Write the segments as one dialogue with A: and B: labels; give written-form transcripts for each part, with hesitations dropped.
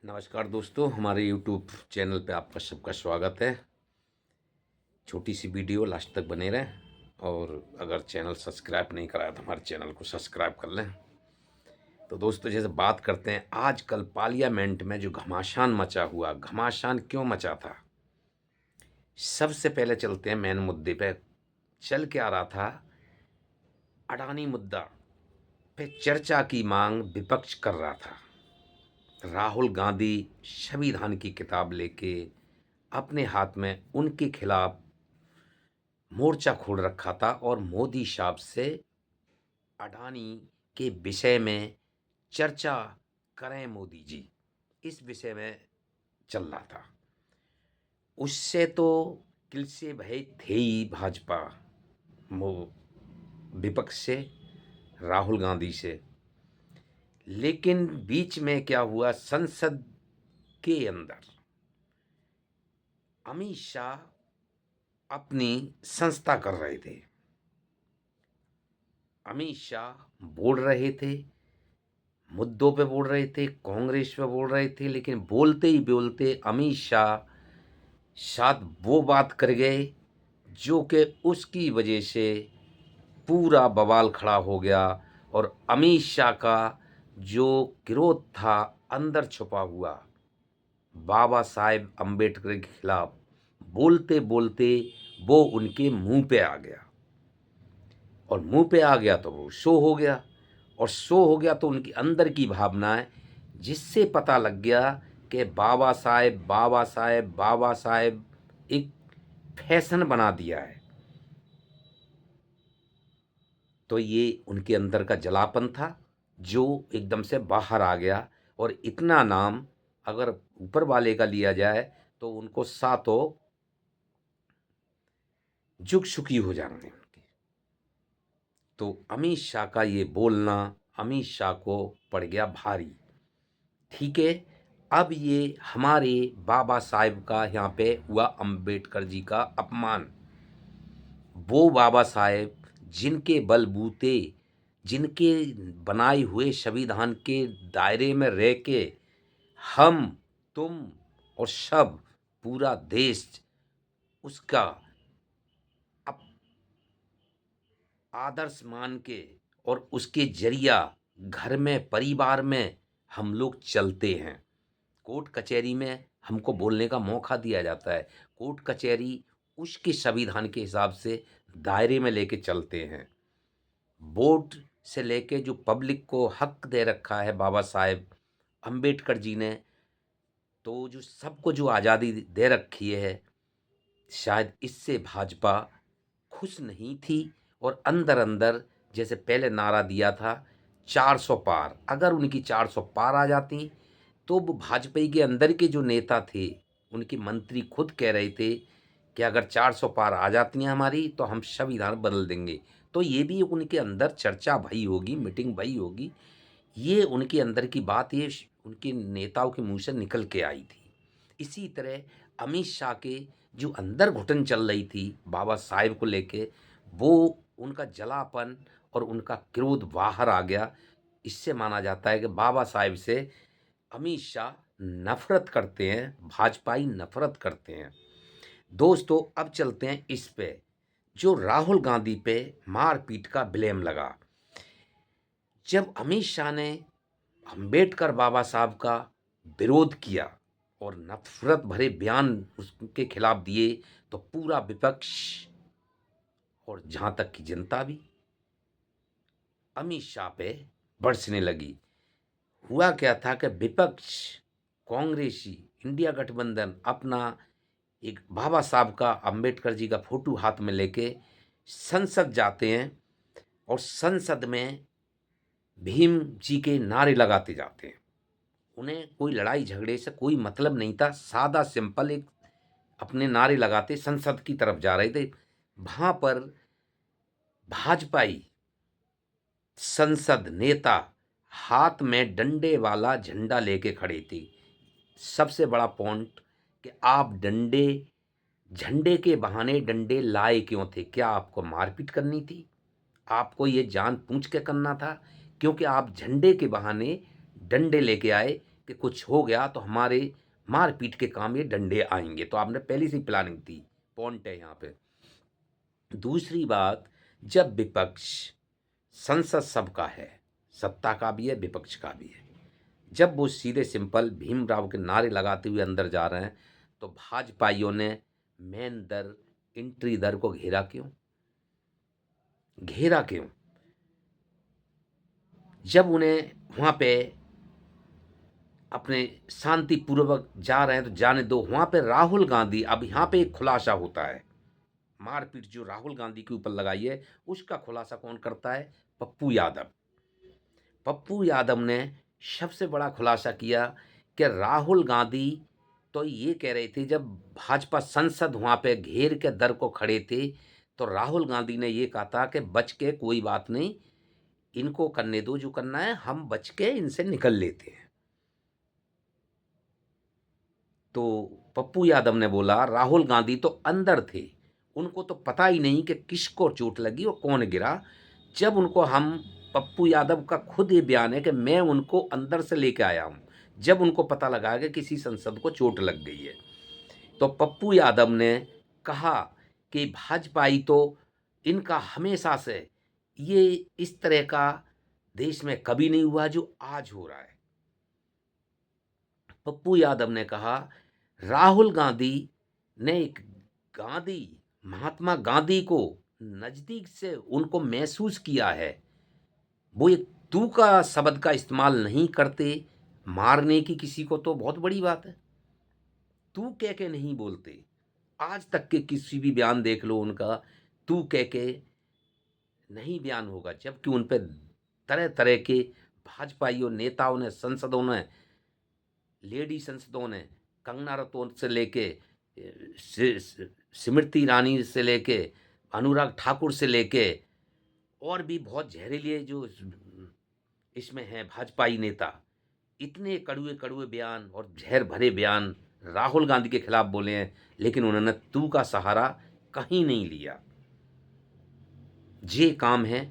A: नमस्कार दोस्तों, हमारे YouTube चैनल पे आपका सबका स्वागत है। छोटी सी वीडियो, लास्ट तक बने रहें और अगर चैनल सब्सक्राइब नहीं कराया तो हमारे चैनल को सब्सक्राइब कर लें। तो दोस्तों, जैसे बात करते हैं, आजकल पार्लियामेंट में जो घमासान मचा हुआ, घमासान क्यों मचा था? सबसे पहले चलते हैं मेन मुद्दे पे। चल क्या रहा था? अडानी मुद्दा पे चर्चा की मांग विपक्ष कर रहा था। राहुल गांधी संविधान की किताब लेके अपने हाथ में उनके खिलाफ मोर्चा खोल रखा था और मोदी साहब से अडानी के विषय में चर्चा करें मोदी जी, इस विषय में चल रहा था। उससे तो किल से भय थे ही भाजपा, विपक्ष से, राहुल गांधी से। लेकिन बीच में क्या हुआ, संसद के अंदर अमित शाह अपनी संस्था कर रहे थे। अमित शाह बोल रहे थे, मुद्दों पे बोल रहे थे, कांग्रेस पे बोल रहे थे, लेकिन बोलते ही बोलते अमित शाह शायद वो बात कर गए जो कि उसकी वजह से पूरा बवाल खड़ा हो गया। और अमित शाह का जो क्रोध था अंदर छुपा हुआ, बाबा साहेब अम्बेडकर के खिलाफ बोलते बोलते वो उनके मुंह पे आ गया। और मुंह पे आ गया तो वो शो हो गया, और शो हो गया तो उनकी अंदर की भावनाएं, जिससे पता लग गया कि बाबा साहेब बाबा साहेब बाबा साहेब एक फैशन बना दिया है। तो ये उनके अंदर का जलापन था जो एकदम से बाहर आ गया। और इतना नाम अगर ऊपर वाले का लिया जाए तो उनको सातों जुग सुखी हो जाएंगे उनके। तो अमित शाह का ये बोलना अमित शाह को पड़ गया भारी। ठीक है, अब ये हमारे बाबा साहेब का यहाँ पे हुआ, अंबेडकर जी का अपमान। वो बाबा साहेब जिनके बलबूते, जिनके बनाए हुए संविधान के दायरे में रह के हम, तुम और सब, पूरा देश उसका अप- आदर्श मान के और उसके जरिया घर में, परिवार में हम लोग चलते हैं। कोर्ट कचहरी में हमको बोलने का मौका दिया जाता है। कोर्ट कचहरी उसके संविधान के हिसाब से दायरे में लेके चलते हैं। वोट से लेके जो पब्लिक को हक दे रखा है बाबा साहेब अम्बेडकर जी ने, तो जो सबको जो आज़ादी दे रखी है, शायद इससे भाजपा खुश नहीं थी। और अंदर अंदर जैसे पहले नारा दिया था 400 पार, अगर उनकी 400 पार आ जाती तो वो भाजपा के अंदर के जो नेता थे, उनके मंत्री खुद कह रहे थे कि अगर 400 पार आ जाती हैं हमारी तो हम संविधान बदल देंगे। तो ये भी उनके अंदर चर्चा भई होगी, मीटिंग भई होगी। ये उनके अंदर की बात, ये उनके नेताओं के मुंह से निकल के आई थी। इसी तरह अमित शाह के जो अंदर घुटन चल रही थी बाबा साहेब को लेके, वो उनका जलापन और उनका क्रोध बाहर आ गया। इससे माना जाता है कि बाबा साहेब से अमित शाह नफरत करते हैं, भाजपाई नफरत करते हैं। दोस्तों, अब चलते हैं इस पे, जो राहुल गांधी पे मारपीट का ब्लेम लगा। जब अमित शाह ने अंबेडकर बाबा साहब का विरोध किया और नफरत भरे बयान उसके खिलाफ दिए, तो पूरा विपक्ष और जहां तक की जनता भी अमित शाह पे बरसने लगी। हुआ क्या था कि विपक्ष, कांग्रेसी, इंडिया गठबंधन अपना एक बाबा साहब का, अंबेडकर जी का फोटो हाथ में लेके संसद जाते हैं और संसद में भीम जी के नारे लगाते जाते हैं। उन्हें कोई लड़ाई झगड़े से कोई मतलब नहीं था, सादा सिंपल एक अपने नारे लगाते संसद की तरफ जा रहे थे। वहां पर भाजपाई संसद नेता हाथ में डंडे वाला झंडा लेके खड़े थे। सबसे बड़ा पॉइंट कि आप डंडे, झंडे के बहाने डंडे लाए क्यों थे? क्या आपको मारपीट करनी थी? आपको ये जान पूछ के करना था? क्योंकि आप झंडे के बहाने डंडे लेके आए, कि कुछ हो गया तो हमारे मार-पीट के काम ये डंडे आएँगे। तो आपने पहले से ही प्लानिंग थी, पॉइंट है यहाँ पे। दूसरी बात, जब विपक्ष संसद सबका है, सत्ता का भी है, विपक्ष का भी है। जब वो सीधे सिंपल भीमराव के नारे लगाते हुए अंदर जा रहे हैं, तो भाजपाइयों ने मेन दर, एंट्री दर को घेरा क्यों? घेरा क्यों? जब उन्हें वहाँ पे अपने शांतिपूर्वक जा रहे हैं तो जाने दो। वहाँ पे राहुल गांधी, अब यहाँ पे एक खुलासा होता है, मारपीट जो राहुल गांधी के ऊपर लगाई है, उसका खुलासा कौन करता है? पप्पू यादव। पप्पू यादव ने सबसे बड़ा खुलासा किया कि राहुल गांधी तो ये कह रहे थे, जब भाजपा संसद वहाँ पे घेर के दर को खड़े थे, तो राहुल गांधी ने ये कहा था कि बच के कोई बात नहीं, इनको करने दो जो करना है, हम बच के इनसे निकल लेते हैं। तो पप्पू यादव ने बोला राहुल गांधी तो अंदर थे, उनको तो पता ही नहीं कि किसको चोट लगी और कौन गिरा। जब उनको हम, पप्पू यादव का खुद ये बयान है कि मैं उनको अंदर से लेके आया हूँ, जब उनको पता लगा कि किसी सांसद को चोट लग गई है। तो पप्पू यादव ने कहा कि भाजपाई तो इनका हमेशा से ये इस तरह का देश में कभी नहीं हुआ जो आज हो रहा है। पप्पू यादव ने कहा राहुल गांधी ने एक गांधी, महात्मा गांधी को नजदीक से उनको महसूस किया है। वो एक तू का शब्द का इस्तेमाल नहीं करते, मारने की किसी को तो बहुत बड़ी बात है, तू कह के नहीं बोलते। आज तक के किसी भी बयान देख लो उनका, तू कह के नहीं बयान होगा, जबकि उन पे तरह तरह के भाजपाइयों, नेताओं ने, संसदों ने, लेडी संसदों ने, कंगना रनौत से लेके स्मृति ईरानी से लेके अनुराग ठाकुर से लेके और भी बहुत जहरीले जो इसमें हैं भाजपाई नेता, इतने कड़वे कड़वे बयान और जहर भरे बयान राहुल गांधी के खिलाफ बोले हैं, लेकिन उन्होंने तू का सहारा कहीं नहीं लिया। ये काम है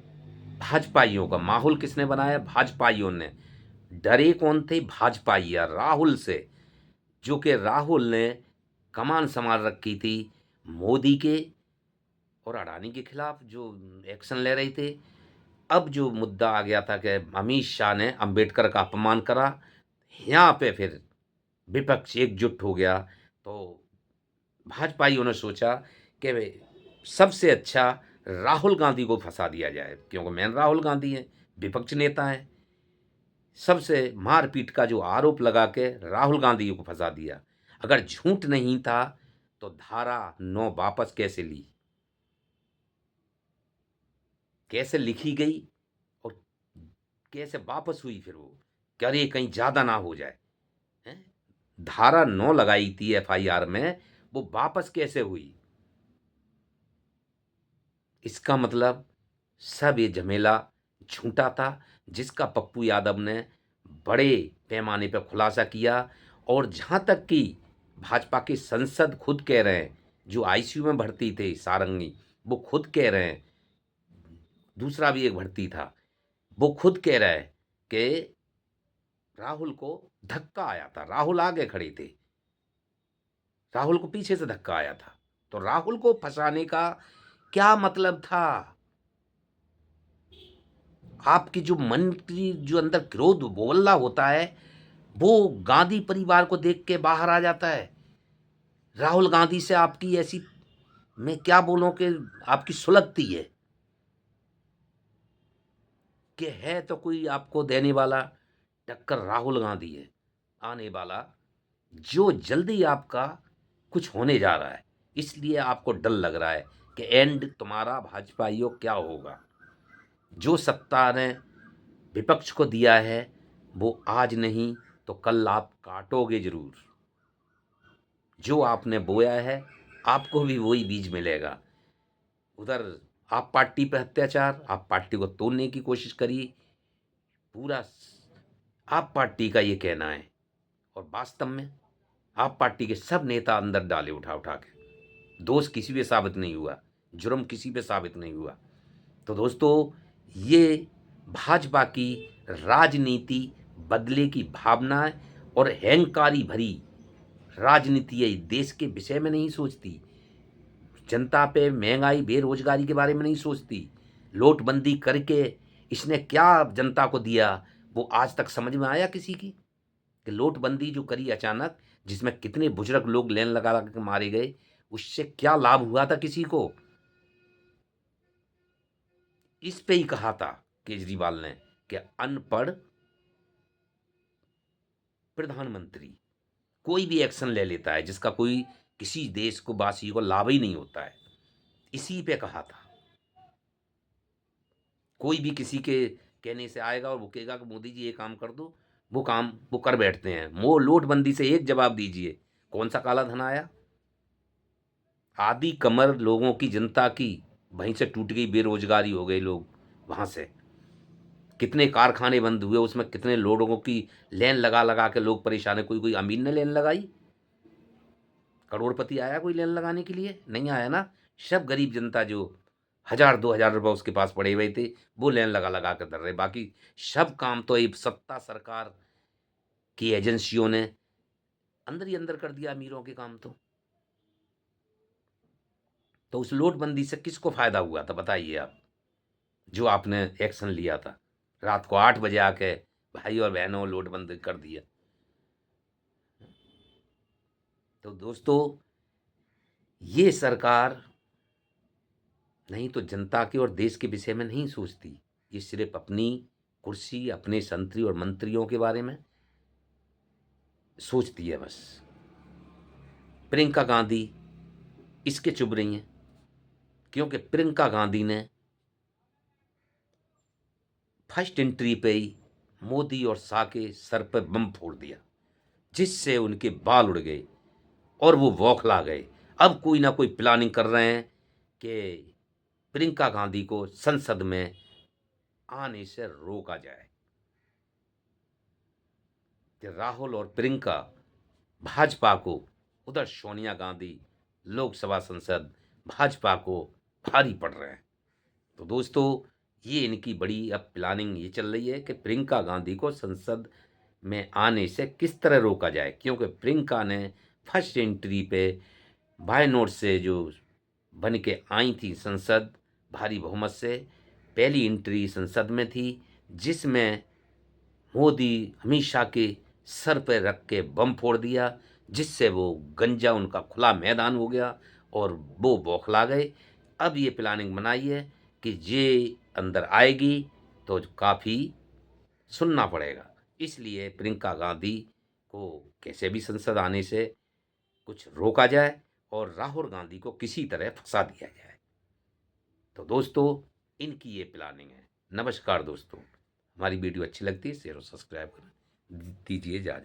A: भाजपाइयों का। माहौल किसने बनाया? भाजपाइयों ने। डरे कौन थे? भाजपाई राहुल से, जो कि राहुल ने कमान संभाल रखी थी मोदी के और अडानी के खिलाफ जो एक्शन ले रहे थे। अब जो मुद्दा आ गया था कि अमित शाह ने अंबेडकर का अपमान करा, यहाँ पे फिर विपक्ष एकजुट हो गया। तो भाजपाइयों ने सोचा कि सबसे अच्छा राहुल गांधी को फंसा दिया जाए, क्योंकि मैन राहुल गांधी हैं, विपक्ष नेता हैं। सबसे मारपीट का जो आरोप लगा के राहुल गांधी को फंसा दिया। अगर झूठ नहीं था तो धारा 9 वापस कैसे ली, कैसे लिखी गई और कैसे वापस हुई? फिर वो कह रही कहीं ज्यादा ना हो जाए, हैं? धारा 9 लगाई थी एफआईआर में, वो वापस कैसे हुई? इसका मतलब सब ये झमेला झूठा था, जिसका पप्पू यादव ने बड़े पैमाने पर खुलासा किया। और जहाँ तक कि भाजपा के संसद खुद कह रहे हैं, जो आईसीयू में भर्ती थे सारंगी, वो खुद कह रहे हैं, दूसरा भी एक भर्ती था, वो खुद कह रहा है कि राहुल को धक्का आया था, राहुल आगे खड़े थे, राहुल को पीछे से धक्का आया था। तो राहुल को फंसाने का क्या मतलब था? आपकी जो मन की जो अंदर क्रोध बोलना होता है, वो गांधी परिवार को देख के बाहर आ जाता है। राहुल गांधी से आपकी ऐसी, मैं क्या बोलूं कि आपकी सुलगती है कि है तो कोई आपको देने वाला, टक्कर राहुल गांधी है आने वाला, जो जल्दी आपका कुछ होने जा रहा है। इसलिए आपको डर लग रहा है कि एंड तुम्हारा भाजपाइयों क्या होगा। जो सत्ता ने विपक्ष को दिया है वो आज नहीं तो कल आप काटोगे जरूर। जो आपने बोया है आपको भी वही बीज मिलेगा। उधर आप पार्टी पे अत्याचार, आप पार्टी को तोड़ने की कोशिश करिए, पूरा आप पार्टी का ये कहना है, और वास्तव में आप पार्टी के सब नेता अंदर डाले उठा उठा के। दोष किसी पे साबित नहीं हुआ, जुर्म किसी पे साबित नहीं हुआ। तो दोस्तों, ये भाजपा की राजनीति बदले की भावना है, और अहंकारी भरी राजनीति है, देश के विषय में नहीं सोचती, जनता पे महंगाई बेरोजगारी के बारे में नहीं सोचती, नोटबंदी करके इसने क्या जनता को दिया वो आज तक समझ में आया किसी की? कि नोटबंदी जो करी अचानक, जिसमें कितने बुजुर्ग लोग लाइन लगा लगा के मारे गए, उससे क्या लाभ हुआ था किसी को? इस पे ही कहा था केजरीवाल ने कि अनपढ़ प्रधानमंत्री कोई भी एक्शन ले लेता है जिसका कोई किसी देश को वासी को लाभ ही नहीं होता है। इसी पे कहा था। कोई भी किसी के कहने से आएगा और वो कहेगा कि मोदी जी ये काम कर दो, वो काम वो कर बैठते हैं। वो नोटबंदी से एक जवाब दीजिए, कौन सा काला धन आया? आधी कमर लोगों की, जनता की वहीं से टूट गई, बेरोजगारी हो गए लोग वहां से। कितने कारखाने बंद हुए, उसमें कितने लोगों की लाइन लगा लगा के लोग परेशान है। कोई कोई अमीर ने लाइन लगाई? करोड़पति आया कोई लाइन लगाने के लिए? नहीं आया ना। सब गरीब जनता जो 1000 2000 रुपए उसके पास पड़े हुए थे, वो लाइन लगा लगा कर धर रहे। बाकी सब काम तो ये सत्ता सरकार की एजेंसियों ने अंदर ही अंदर कर दिया, अमीरों के काम तो उस नोटबंदी से किसको फायदा हुआ था बताइए आप? जो आपने एक्शन लिया था, रात को 8 बजे आके भाई और बहनों नोटबंदी कर दिया। तो दोस्तों, ये सरकार नहीं तो जनता के और देश के विषय में नहीं सोचती। ये सिर्फ अपनी कुर्सी, अपने संतरी और मंत्रियों के बारे में सोचती है बस। प्रियंका गांधी इसके चुभ रही हैं क्योंकि प्रियंका गांधी ने फर्स्ट एंट्री पे ही मोदी और शाह के सर पे बम फोड़ दिया, जिससे उनके बाल उड़ गए और वो बौखला गए। अब कोई ना कोई प्लानिंग कर रहे हैं कि प्रियंका गांधी को संसद में आने से रोका जाए। कि राहुल और प्रियंका भाजपा को, उधर सोनिया गांधी लोकसभा संसद भाजपा को भारी पड़ रहे हैं। तो दोस्तों, ये इनकी बड़ी अब प्लानिंग ये चल रही है कि प्रियंका गांधी को संसद में आने से किस तरह रोका जाए, क्योंकि प्रियंका ने फर्स्ट एंट्री पे बाय नोट से जो बन के आई थी संसद भारी बहुमत से, पहली एंट्री संसद में थी, जिसमें मोदी हमेशा के सर पे रख के बम फोड़ दिया, जिससे वो गंजा उनका खुला मैदान हो गया और वो बौखला गए। अब ये प्लानिंग बनाई है कि ये अंदर आएगी तो काफ़ी सुनना पड़ेगा। इसलिए प्रियंका गांधी को कैसे भी संसद आने से कुछ रोका जाए और राहुल गांधी को किसी तरह फंसा दिया जाए। तो दोस्तों, इनकी ये प्लानिंग है। नमस्कार दोस्तों, हमारी वीडियो अच्छी लगती है शेयर और सब्सक्राइब करें, दीजिए इजाज़त।